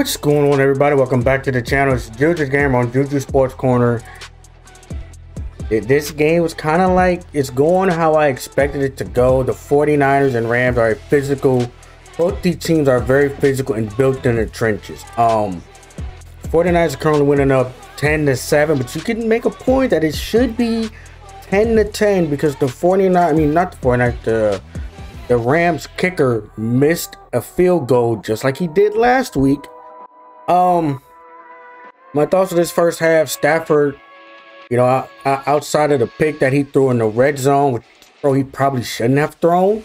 What's going on, everybody? Welcome back to the channel. It's Juju's Gamer on Juju Sports Corner. This game was kind of like, it's going how I expected it to go. The 49ers and Rams are physical. Both these teams are very physical and built in the trenches. 49ers are currently winning up 10-7, but you can make a point that it should be 10-10 because the 49ers, the Rams kicker missed a field goal just like he did last week. My thoughts of this first half: Stafford, outside of the pick that he threw in the red zone, which he probably shouldn't have thrown,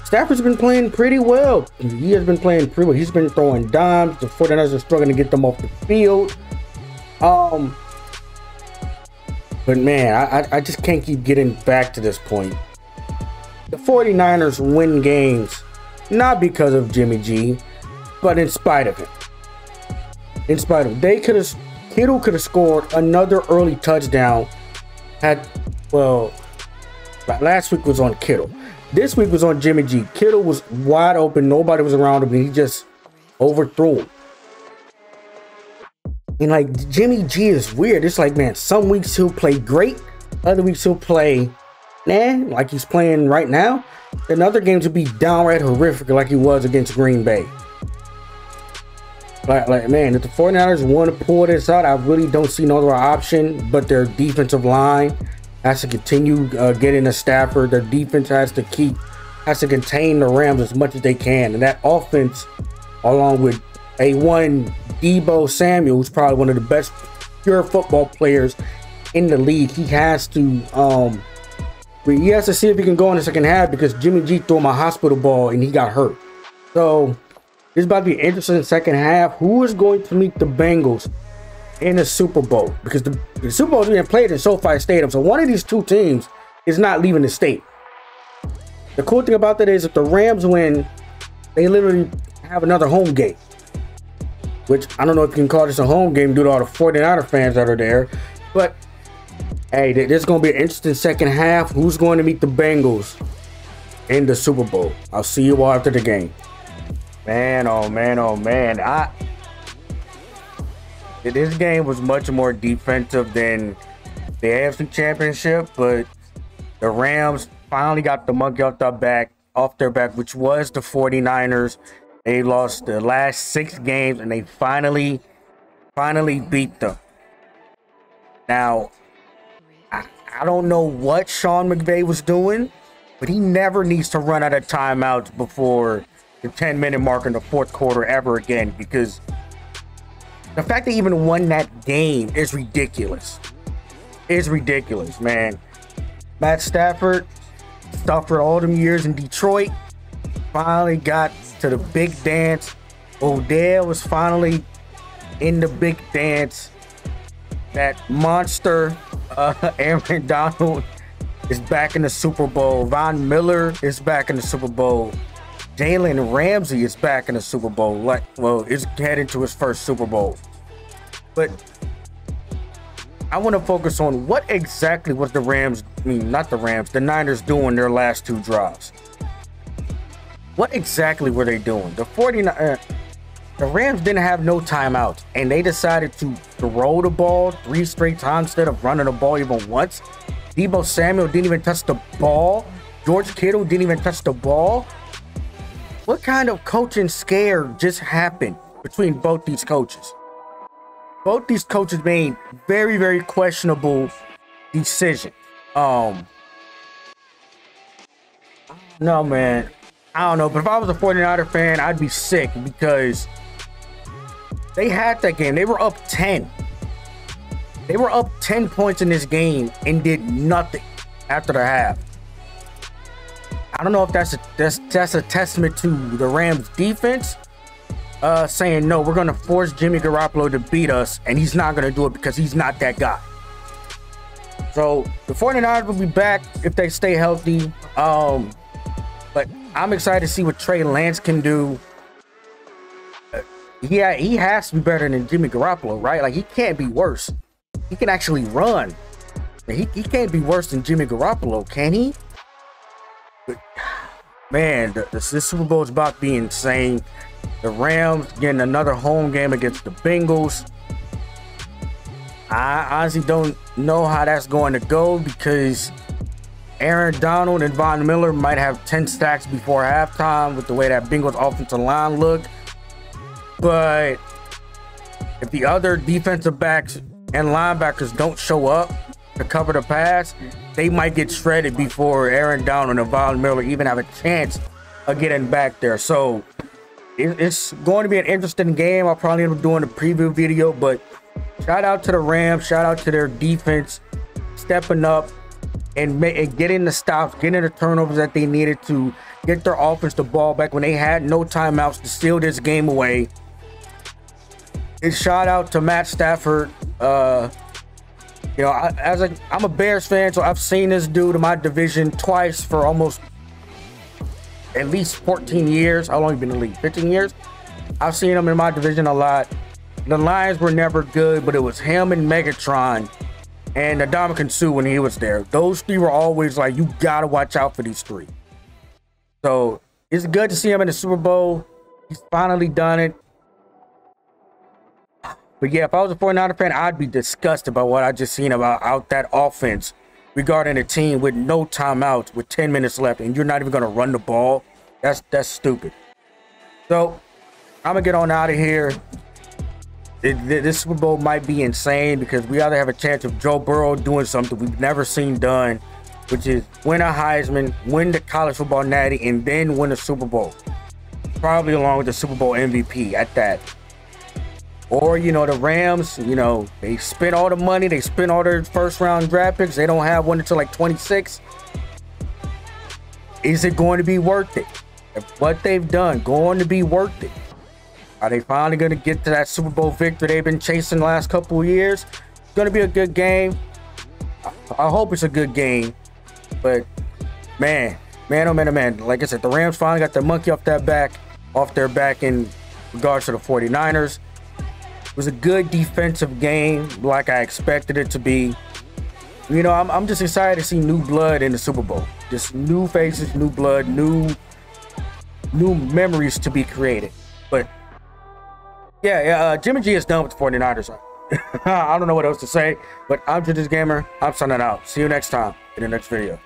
Stafford's been playing pretty well. He has been playing pretty well. He's been throwing dimes. The 49ers are struggling to get them off the field. But man, I just can't keep getting back to this point. The 49ers win games not because of Jimmy G, but in spite of him. In spite of him. Kittle could have scored another early touchdown. Last week was on Kittle. This week was on Jimmy G. Kittle was wide open. Nobody was around him, and he just overthrew him. And like, Jimmy G is weird. It's like, man, some weeks he'll play great. Other weeks he'll play like he's playing right now. Then other games will be downright horrific like he was against Green Bay. Like man, if the 49ers want to pull this out, I really don't see no other option but their defensive line has to continue getting to Stafford. Their defense has to contain the Rams as much as they can. And that offense, along with one DEEBO Samuel, who's probably one of the best pure football players in the league, he has to see if he can go in the second half because Jimmy G threw him a hospital ball and he got hurt. So this is about to be an interesting second half. Who is going to meet the Bengals in the Super Bowl? Because the Super Bowl is being played in SoFi Stadium. So one of these two teams is not leaving the state. The cool thing about that is if the Rams win, they literally have another home game. Which I don't know if you can call this a home game due to all the 49er fans that are there. But hey, this is going to be an interesting second half. Who's going to meet the Bengals in the Super Bowl? I'll see you all after the game. Man, oh man, oh man. This game was much more defensive than the AFC Championship, but the Rams finally got the monkey off their back, which was the 49ers. They lost the last 6 games, and they finally beat them. Now, I don't know what Sean McVay was doing, but he never needs to run out of timeouts before the 10-minute mark in the fourth quarter ever again, because the fact they even won that game is ridiculous. It's ridiculous, man. Matt Stafford suffered all them years in Detroit, finally got to the big dance. ODELL was finally in the big dance. That monster Aaron Donald is back in the Super Bowl. Von Miller is back in the Super Bowl. JALEN RAMSEY is back in the Super Bowl. Is heading to his first Super Bowl. But I want to focus on what exactly was the Niners doing their last 2 drives. What exactly were they doing? The Rams didn't have no timeouts, and they decided to throw the ball 3 straight times instead of running the ball even once. DEEBO Samuel didn't even touch the ball. George Kittle didn't even touch the ball. What kind of coaching scare just happened between both these coaches? Both these coaches made very, very questionable decisions. No, man. I don't know. But if I was a 49er fan, I'd be sick because they had that game. They were up 10. They were up 10 points in this game and did nothing after the half. I don't know if that's a testament to the Rams defense saying, no, we're going to force Jimmy Garoppolo to beat us, and he's not going to do it because he's not that guy. So the 49ers will be back if they stay healthy. But I'm excited to see what Trey Lance can do. Yeah, he has to be better than Jimmy Garoppolo, right? Like, he can't be worse. He can actually run. He can't be worse than Jimmy Garoppolo, can he? But man, this Super Bowl is about to be insane. The Rams getting another home game against the Bengals. I honestly don't know how that's going to go because Aaron Donald and Von Miller might have 10 sacks before halftime with the way that Bengals offensive line looked. But if the other defensive backs and linebackers don't show up to cover the pass, they might get shredded before Aaron Donald and Von Miller even have a chance of getting back there. So it's going to be an interesting game. I'll probably end up doing a preview video, but shout out to the Rams, shout out to their defense stepping up and getting the stops, getting the turnovers that they needed to get their offense the ball back when they had no timeouts to steal this game away. And shout out to Matt Stafford. You know, I'm a Bears fan, so I've seen this dude in my division twice for almost at least 14 years. How long have you been in the league? 15 years? I've seen him in my division a lot. The Lions were never good, but it was him and Megatron and Ndamukong Suh when he was there. Those three were always like, you gotta watch out for these three. So it's good to see him in the Super Bowl. He's finally done it. But yeah, if I was a 49er fan, I'd be disgusted by what I just seen about that offense regarding a team with no timeouts with 10 minutes left and you're not even going to run the ball. That's stupid. So I'm going to get on out of here. This Super Bowl might be insane because we either have a chance of Joe Burrow doing something we've never seen done, which is win a Heisman, win the college football natty, and then win the Super Bowl. Probably along with the Super Bowl MVP at that. Or, you know, the Rams, you know, they spent all the money. They spent all their first round draft picks. They don't have one until like 26. Is it going to be worth it? If what they've done going to be worth it? Are they finally going to get to that Super Bowl victory they've been chasing the last couple of years? It's going to be a good game. I hope it's a good game. But, man, oh man. Like I said, the Rams finally got their monkey off their back in regards to the 49ers. It was a good defensive game, like I expected it to be. You know, I'm just excited to see new blood in the Super Bowl. Just new faces, new blood, new memories to be created. But yeah, Jimmy G is done with the 49ers. I don't know what else to say, but I'm just Gamer. I'm signing out. See you next time in the next video.